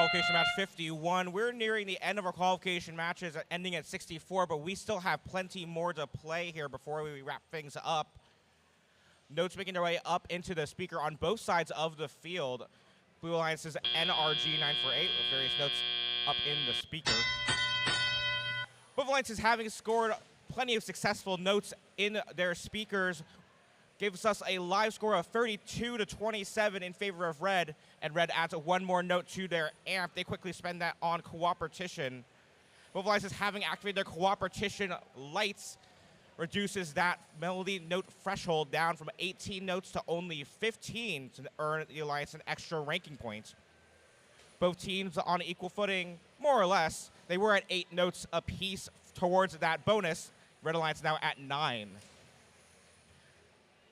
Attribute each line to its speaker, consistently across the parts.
Speaker 1: qualification match 51. We're nearing the end of our qualification matches, ending at 64, but we still have plenty more to play here before we wrap things up. Notes making their way up into the speaker on both sides of the field. Blue Alliance's NRG 948 with various notes up in the speaker. Both Alliances having scored plenty of successful notes in their speakers gives us a live score of 32-27 in favor of Red, and Red adds one more note to their amp. They quickly spend that on cooperation. Both Alliances having activated their cooperation lights reduces that melody note threshold down from 18 notes to only 15 to earn the Alliance an extra ranking point. Both teams on equal footing, more or less. They were at 8 notes apiece towards that bonus. Red Alliance now at 9.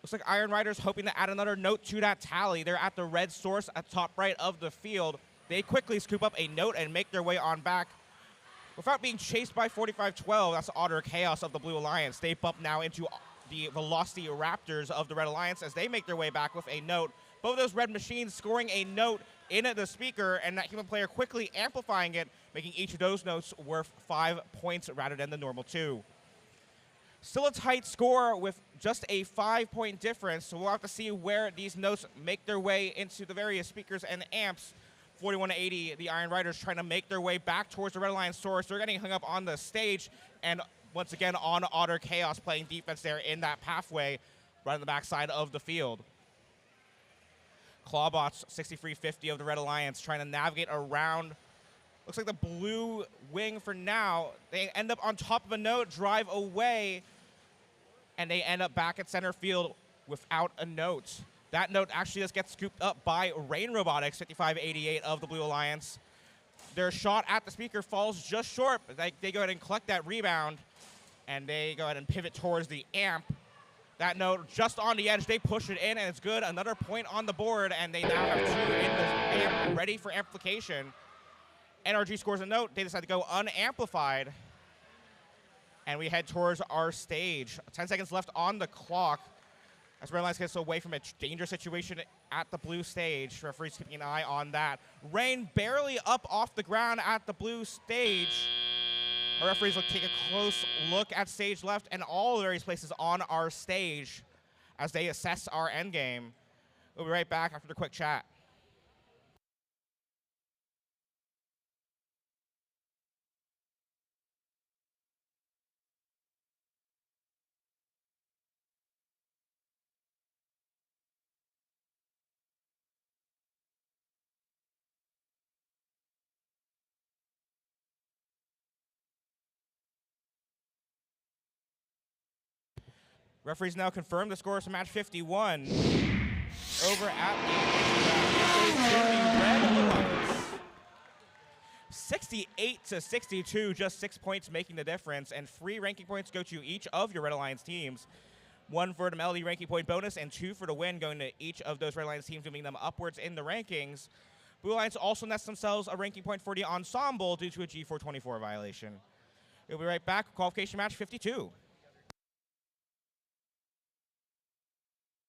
Speaker 1: Looks like Iron Riders hoping to add another note to that tally. They're at the red source at top right of the field. They quickly scoop up a note and make their way on back without being chased by 45-12. That's Otter Chaos of the Blue Alliance. They bump now into the Velocity Raptors of the Red Alliance as they make their way back with a note. Both of those red machines scoring a note in the speaker, and that human player quickly amplifying it, making each of those notes worth 5 points rather than the normal 2. Still a tight score with just a 5-point difference, so we'll have to see where these notes make their way into the various speakers and amps. 41-80, the Iron Riders trying to make their way back towards the Red Alliance source. They're getting hung up on the stage, and once again on Otter Chaos playing defense there in that pathway right on the backside of the field. Clawbots 6350 of the Red Alliance trying to navigate around. Looks like the blue wing for now. They end up on top of a note, drive away, and they end up back at center field without a note. That note actually just gets scooped up by Rain Robotics, 5588 of the Blue Alliance. Their shot at the speaker falls just short, but they go ahead and collect that rebound, and they go ahead and pivot towards the amp. That note just on the edge, they push it in, and it's good. Another point on the board, and they now have 2 in the amp ready for amplification. NRG scores a note. They decide to go unamplified. And we head towards our stage. 10 seconds left on the clock as Red Alliance gets away from a dangerous situation at the blue stage. Referee's keeping an eye on that. Rain barely up off the ground at the blue stage. Our referees will take a close look at stage left and all the various places on our stage as they assess our endgame. We'll be right back after the quick chat. Referees now confirm the scores from match 51 over at the Red Alliance. 68-62, just 6 points making the difference, and 3 ranking points go to each of your Red Alliance teams. 1 for the Melody ranking point bonus, and 2 for the win going to each of those Red Alliance teams, moving them upwards in the rankings. Blue Alliance also nests themselves a ranking point for the ensemble due to a G424 violation. We'll be right back with qualification match 52.